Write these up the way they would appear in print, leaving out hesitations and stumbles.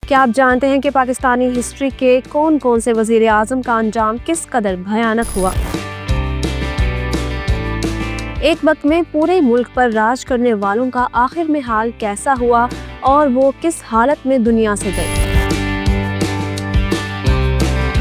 کیا آپ جانتے ہیں کہ پاکستانی ہسٹری کے کون کون سے وزیر اعظم کا انجام کس قدر بھیانک ہوا؟ ایک وقت میں پورے ملک پر راج کرنے والوں کا آخر میں حال کیسا ہوا اور وہ کس حالت میں دنیا سے گئے؟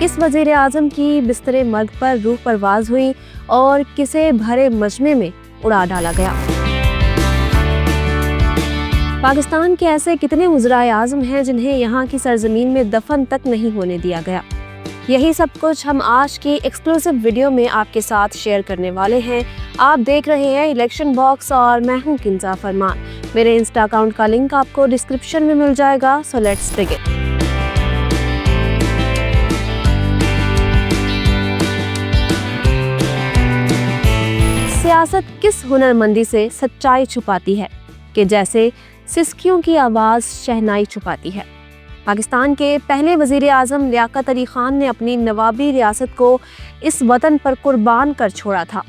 کس وزیر اعظم کی بستر مرگ پر روح پرواز ہوئی اور کسے بھرے مجمع میں اڑا ڈالا گیا؟ پاکستان کے ایسے کتنے وزرائے اعظم ہیں جنہیں یہاں کی سرزمین میں دفن تک نہیں ہونے دیا گیا؟ یہی سب کچھ ہم آج کی ایکسکلوسیو ویڈیو میں آپ کے ساتھ شیئر کرنے والے ہیں۔ آپ دیکھ رہے ہیں الیکشن باکس اور میں ہوں کنزا فرمان۔ میرے انسٹا اکاؤنٹ کا لنک آپ کو ڈسکرپشن میں مل جائے گا، سو لیٹس بگن۔ سیاست کس ہنرمندی سے سچائی چھپاتی ہے کہ جیسے سسکیوں کی آواز شہنائی چھپاتی ہے۔ پاکستان کے پہلے وزیر اعظم لیاقت علی خان نے اپنی نوابی ریاست کو اس وطن پر قربان کر چھوڑا تھا۔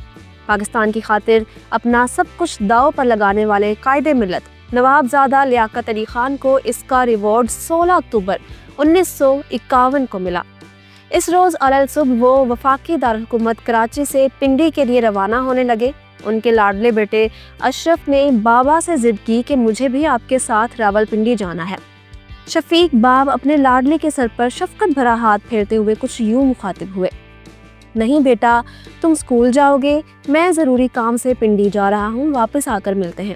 پاکستان کی خاطر اپنا سب کچھ داؤ پر لگانے والے قائد ملت نوابزادہ لیاقت علی خان کو اس کا ریوارڈ 16 اکتوبر 1951 کو ملا۔ اس روز علل صبح وہ وفاقی دارالحکومت کراچی سے پنڈی کے لیے روانہ ہونے لگے۔ ان کے لاڈلے بیٹے اشرف نے بابا سے ضد کی کہ مجھے بھی آپ کے ساتھ راولپنڈی جانا ہے۔ شفیق باپ اپنے لاڈلے کے سر پر شفقت بھرا ہاتھ پھیرتے ہوئے کچھ یوں مخاطب ہوئے، نہیں بیٹا، تم اسکول جاؤ گے، میں ضروری کام سے پنڈی جا رہا ہوں، واپس آ کر ملتے ہیں۔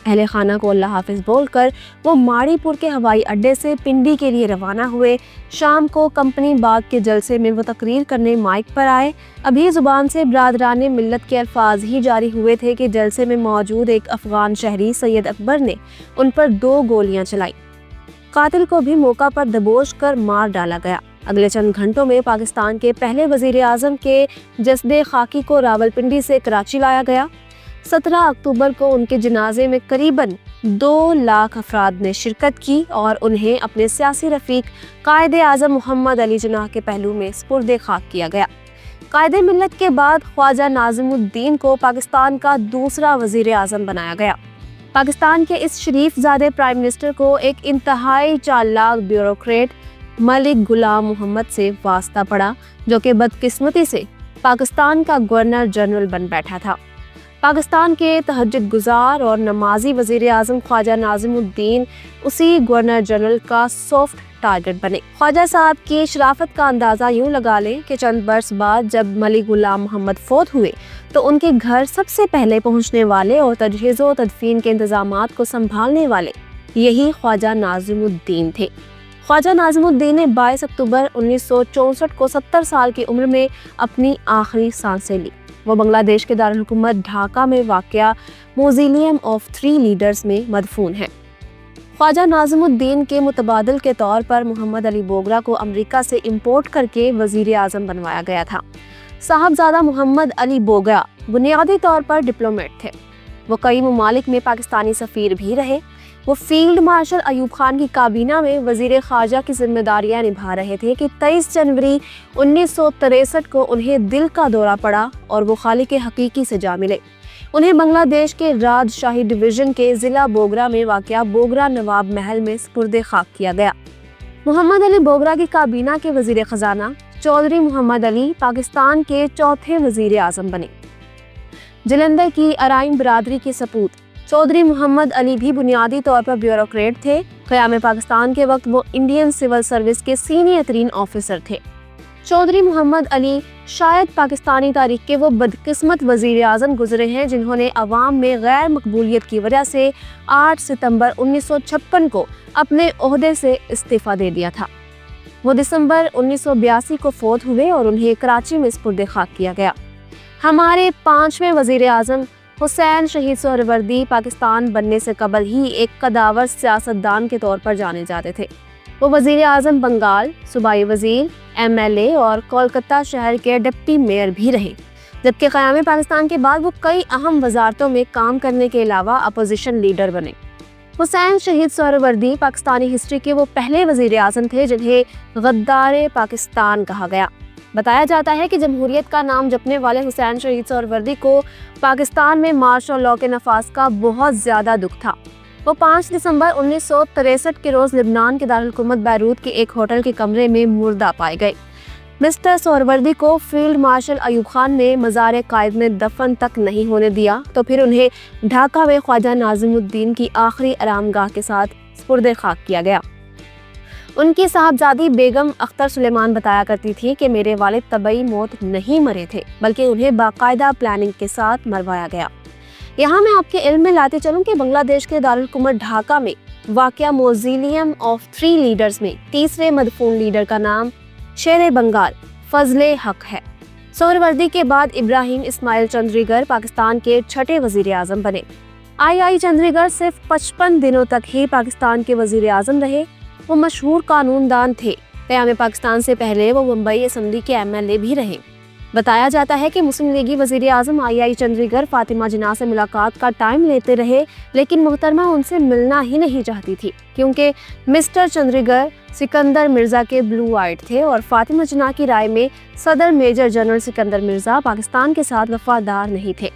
اہل خانہ کو اللہ حافظ بول کر وہ ماڑی پور کے ہوائی اڈے سے پنڈی کے لیے روانہ ہوئے۔ شام کو کمپنی باغ کے جلسے میں وہ تقریر کرنے مائک پر آئے۔ ابھی زبان سے برادران ملت کے الفاظ ہی جاری ہوئے تھے کہ جلسے میں موجود ایک افغان شہری سید اکبر نے ان پر 2 گولیاں چلائی۔ قاتل کو بھی موقع پر دبوچ کر مار ڈالا گیا۔ اگلے چند گھنٹوں میں پاکستان کے پہلے وزیر اعظم کے جسد خاکی کو راولپنڈی سے کراچی لایا گیا۔ 17 اکتوبر کو ان کے جنازے میں قریباً 2 لاکھ افراد نے شرکت کی اور انہیں اپنے سیاسی رفیق قائد اعظم محمد علی جناح کے پہلو میں سپرد خاک کیا گیا۔ قائد ملت کے بعد خواجہ ناظم الدین کو پاکستان کا دوسرا وزیر اعظم بنایا گیا۔ پاکستان کے اس شریف زادے پرائم منسٹر کو ایک انتہائی چالاک بیوروکریٹ ملک غلام محمد سے واسطہ پڑا، جو کہ بدقسمتی سے پاکستان کا گورنر جنرل بن بیٹھا تھا۔ پاکستان کے تہجد گزار اور نمازی وزیر اعظم خواجہ ناظم الدین اسی گورنر جنرل کا سافٹ ٹارگٹ بنے۔ خواجہ صاحب کی شرافت کا اندازہ یوں لگا لیں کہ چند برس بعد جب ملک غلام محمد فوت ہوئے تو ان کے گھر سب سے پہلے پہنچنے والے اور تجہیز و تدفین کے انتظامات کو سنبھالنے والے یہی خواجہ ناظم الدین تھے۔ خواجہ ناظم الدین نے 22 اکتوبر 1964 کو 70 سال کی عمر میں اپنی آخری سانسیں لی۔ وہ بنگلہ دیش کے دارالحکومت ڈھاکہ میں واقع موزیلیم آف 3 لیڈرز میں مدفون ہیں۔ خواجہ ناظم الدین کے متبادل کے طور پر محمد علی بوگرا کو امریکہ سے امپورٹ کر کے وزیر اعظم بنوایا گیا تھا۔ صاحبزادہ محمد علی بوگرا بنیادی طور پر ڈپلومیٹ تھے۔ وہ کئی ممالک میں پاکستانی سفیر بھی رہے۔ وہ فیلڈ مارشل ایوب خان کی کابینہ میں وزیر خارجہ کی ذمہ داریاں نبھا رہے تھے کہ 23 جنوری 1963 کو انہیں دل کا دورہ پڑا اور وہ خالق حقیقی سے جا ملے۔ انہیں بنگلہ دیش کے راج شاہی ڈویژن کے ضلع بوگرا میں واقع بوگرا نواب محل میں سپرد خاک کیا گیا۔ محمد علی بوگرا کی کابینہ کے وزیر خزانہ چودھری محمد علی پاکستان کے 4تھے وزیر اعظم بنے۔ جلندھر کی ارائن برادری کے سپوت چودھری محمد علی بھی بنیادی طور پر بیوروکریٹ تھے۔ قیام پاکستان کے وقت وہ انڈین سول سروس کے سینئر ترین آفیسر تھے۔ چودھری محمد علی شاید پاکستانی تاریخ کے وہ بدقسمت وزیر اعظم گزرے ہیں جنہوں نے عوام میں غیر مقبولیت کی وجہ سے 8 ستمبر 1956 کو اپنے عہدے سے استعفیٰ دے دیا تھا۔ وہ دسمبر 1982 کو فوت ہوئے اور انہیں کراچی میں سپرد خاک کیا گیا۔ ہمارے 5ویں وزیر اعظم حسین شہید سہروردی پاکستان بننے سے قبل ہی ایک قداور سیاستدان کے طور پر جانے جاتے تھے۔ وہ وزیر اعظم بنگال، صوبائی وزیر، MLA اور کولکتہ شہر کے ڈپٹی میئر بھی رہے، جبکہ قیام پاکستان کے بعد وہ کئی اہم وزارتوں میں کام کرنے کے علاوہ اپوزیشن لیڈر بنے۔ حسین شہید سہروردی پاکستانی ہسٹری کے وہ پہلے وزیر اعظم تھے جنہیں غدار پاکستان کہا گیا۔ بتایا جاتا ہے کہ جمہوریت کا نام جپنے والے حسین شہید سہروردی کو پاکستان میں مارشل لاء کے نفاذ کا بہت زیادہ دکھ تھا۔ وہ 5 دسمبر 1963 کے روز لبنان کے دارالحکومت بیروت کے ایک ہوٹل کے کمرے میں مردہ پائے گئے۔ مسٹر سہروردی کو فیلڈ مارشل ایوب خان نے مزار قائد میں دفن تک نہیں ہونے دیا تو پھر انہیں ڈھاکہ میں خواجہ ناظم الدین کی آخری آرامگاہ کے ساتھ سپرد خاک کیا گیا۔ ان کی صاحبزادی بیگم اختر سلیمان بتایا کرتی تھی کہ میرے والد طبعی موت نہیں مرے تھے بلکہ انہیں باقاعدہ پلاننگ کے ساتھ مروایا گیا۔ یہاں میں آپ کے علم میں لاتے چلوں کہ بنگلہ دیش کے دارالحکومت ڈھاکہ میں واقع موزیلیم آف 3 لیڈرز میں تیسرے مدفون لیڈر کا نام شیر بنگال فضل حق ہے۔ سہروردی کے بعد ابراہیم اسماعیل چندریگر پاکستان کے چھٹے وزیر اعظم بنے۔ آئی چندریگر صرف 55 دنوں تک ہی پاکستان کے وزیر اعظم رہے۔ وہ مشہور قانون دان تھے۔ قیام پاکستان سے پہلے وہ ممبئی اسمبلی کے MLA بھی رہے۔ بتایا جاتا ہے کہ مسلم لیگی وزیر اعظم آئی چندریگر فاطمہ جناح سے ملاقات کا ٹائم لیتے رہے لیکن محترمہ ان سے ملنا ہی نہیں چاہتی تھی کیونکہ مسٹر چندریگر سکندر مرزا کے بلو آئیڈ تھے اور فاطمہ جناح کی رائے میں صدر میجر جنرل سکندر مرزا پاکستان کے ساتھ وفادار نہیں تھے۔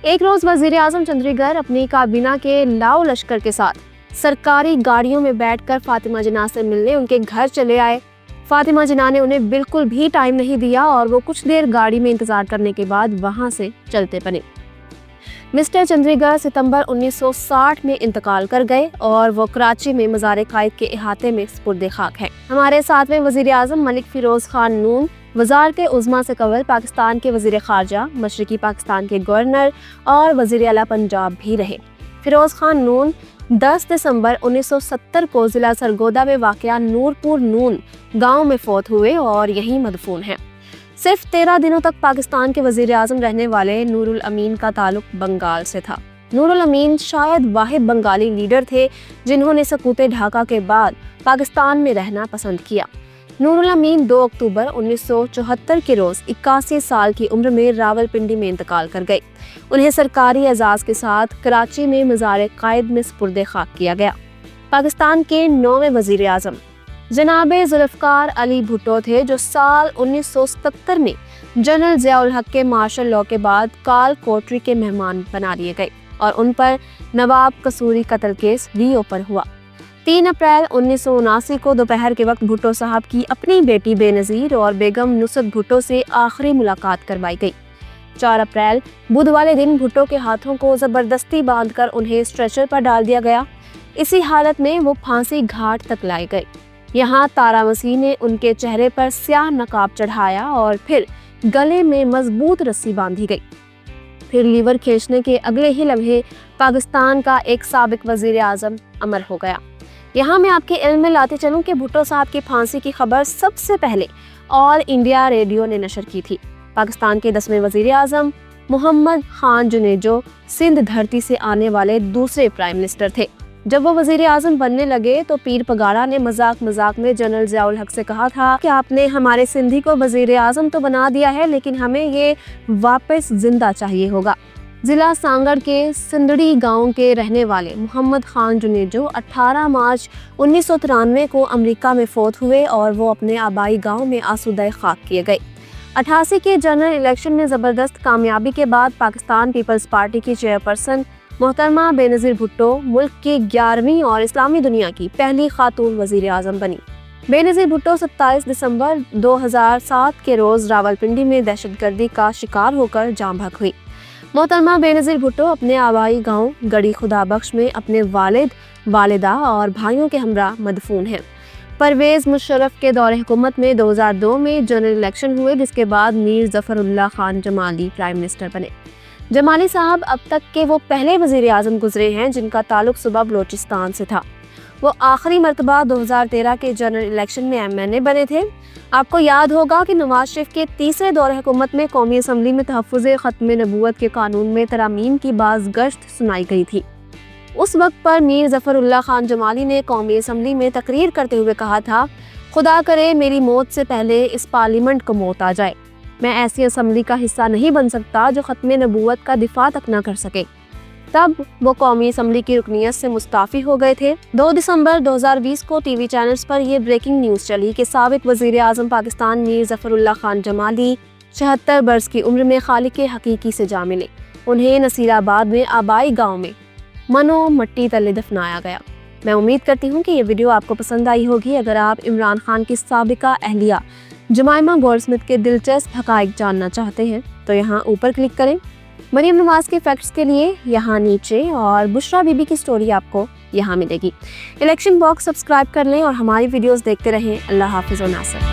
ایک روز وزیر اعظم چندریگر اپنی کابینہ کے لاؤ لشکر کے ساتھ سرکاری گاڑیوں میں بیٹھ کر فاطمہ جناح سے ملنے ان کے گھر چلے آئے۔ فاطمہ جناح نے انہیں بالکل بھی ٹائم نہیں دیا اور وہ کچھ دیر گاڑی میں انتظار کرنے کے بعد وہاں سے چلتے بنے۔ مسٹر چندریگر ستمبر 1960 میں انتقال کر گئے اور وہ کراچی میں مزار قائد کے احاطے میں سپرد خاک ہیں۔ ہمارے 7ویں وزیر اعظم ملک فیروز خان نون وزارت عظمیٰ سے قبل پاکستان کے وزیر خارجہ، مشرقی پاکستان کے گورنر اور وزیر اعلیٰ پنجاب بھی رہے۔ فیروز خان نون 10 دسمبر 1970 کو ضلع سرگودا میں واقع نورپور نون گاؤں میں فوت ہوئے اور یہیں مدفون ہیں۔ صرف 13 دنوں تک پاکستان کے وزیر اعظم رہنے والے نور الامین کا تعلق بنگال سے تھا۔ نور الامین شاید واحد بنگالی لیڈر تھے جنہوں نے سقوط ڈھاکہ کے بعد پاکستان میں رہنا پسند کیا۔ نور الامین 2 اکتوبر 1974 کے روز 81 سال کی عمر میں راولپنڈی میں انتقال کر گئے۔ انہیں سرکاری اعزاز کے ساتھ کراچی میں مزار قائد میں سپرد خاک کیا گیا۔ پاکستان کے 9ویں وزیر اعظم جناب ذوالفقار علی بھٹو تھے جو سال 1977 میں جنرل ضیاء الحق کے مارشل لاء کے بعد کال کوٹری کے مہمان بنا لیے گئے اور ان پر نواب قصوری قتل کیس ری اوپن ہوا۔ 3 اپریل 1979 کو دوپہر کے وقت بھٹو صاحب کی اپنی بیٹی بے نظیر اور بیگم نصرت بھٹو سے آخری ملاقات کروائی گئی۔ 4 اپریل بدھ والے دن بھٹو کے ہاتھوں کو زبردستی باندھ کر انہیں اسٹریچر پر ڈال دیا گیا۔ اسی حالت میں وہ پھانسی گھاٹ تک لائے گئے۔ یہاں تارا مسیح نے ان کے چہرے پر سیاہ نقاب چڑھایا اور پھر گلے میں مضبوط رسی باندھی گئی۔ پھر لیور کھینچنے کے اگلے ہی لمحے پاکستان کا ایک سابق وزیر اعظم امر ہو گیا۔ یہاں میں آپ کے علم میں لاتے چلوں کہ بھٹو صاحب کی پھانسی کی خبر سب سے پہلے آل انڈیا ریڈیو نے نشر کی تھی۔ پاکستان کے 10ویں وزیر اعظم محمد خان جنیجو سندھ دھرتی سے آنے والے دوسرے پرائم منسٹر تھے۔ جب وہ وزیر اعظم بننے لگے تو پیر پگاڑا نے مذاق میں جنرل ضیاء الحق سے کہا تھا کہ آپ نے ہمارے سندھی کو وزیر اعظم تو بنا دیا ہے لیکن ہمیں یہ واپس زندہ چاہیے ہوگا۔ ضلع سانگڑ کے سندڑی گاؤں کے رہنے والے محمد خان جنیجو 18 مارچ 1993 کو امریکہ میں فوت ہوئے اور وہ اپنے آبائی گاؤں میں آسودہ خاک کیے گئے۔ 88 کے جنرل الیکشن میں زبردست کامیابی کے بعد پاکستان پیپلز پارٹی کی چیئرپرسن محترمہ بے نظیر بھٹو ملک کی 11ویں اور اسلامی دنیا کی پہلی خاتون وزیر اعظم بنی۔ بے نظیر بھٹو 27 دسمبر 2007 کے روز راولپنڈی میں دہشت گردی کا شکار ہو کر جاں بحق ہوئی۔ محترمہ بے نظیر بھٹو اپنے آبائی گاؤں گڑی خدا بخش میں اپنے والد، والدہ اور بھائیوں کے ہمراہ مدفون ہیں۔ پرویز مشرف کے دور حکومت میں 2002 میں جنرل الیکشن ہوئے جس کے بعد میر ظفر اللہ خان جمالی پرائم منسٹر بنے۔ جمالی صاحب اب تک کے وہ پہلے وزیر اعظم گزرے ہیں جن کا تعلق صوبہ بلوچستان سے تھا۔ وہ آخری مرتبہ 2013 کے جنرل الیکشن میں MNA بنے تھے۔ آپ کو یاد ہوگا کہ نواز شریف کے تیسرے دور حکومت میں قومی اسمبلی میں تحفظ ختم نبوت کے قانون میں ترامیم کی باز گشت سنائی گئی تھی۔ اس وقت پر میر ظفر اللہ خان جمالی نے قومی اسمبلی میں تقریر کرتے ہوئے کہا تھا، خدا کرے میری موت سے پہلے اس پارلیمنٹ کو موت آ جائے۔ میں ایسی اسمبلی کا حصہ نہیں بن سکتا جو ختم نبوت کا دفاع تک نہ کر سکے۔ تب وہ قومی اسمبلی کی رکنیت سے مستعفی ہو گئے تھے۔ 2 دسمبر 2020 کو ٹی وی چینلز پر یہ بریکنگ نیوز چلی کہ سابق وزیر اعظم پاکستان میر ظفر اللہ خان جمالی 76 برس کی عمر میں خالق حقیقی سے جا ملے۔ انہیں نصیر آباد میں آبائی گاؤں میں منو مٹی تلے دفنایا گیا۔ میں امید کرتی ہوں کہ یہ ویڈیو آپ کو پسند آئی ہوگی۔ اگر آپ عمران خان کی سابقہ اہلیہ جمائمہ گولڈسمتھ کے دلچسپ حقائق جاننا چاہتے ہیں تو یہاں اوپر کلک کریں۔ مریم نواز کے فیکٹس کے لیے یہاں نیچے، اور بشرا بی بی کی سٹوری آپ کو یہاں ملے گی۔ الیکشن باکس سبسکرائب کر لیں اور ہماری ویڈیوز دیکھتے رہیں۔ اللہ حافظ و ناصر۔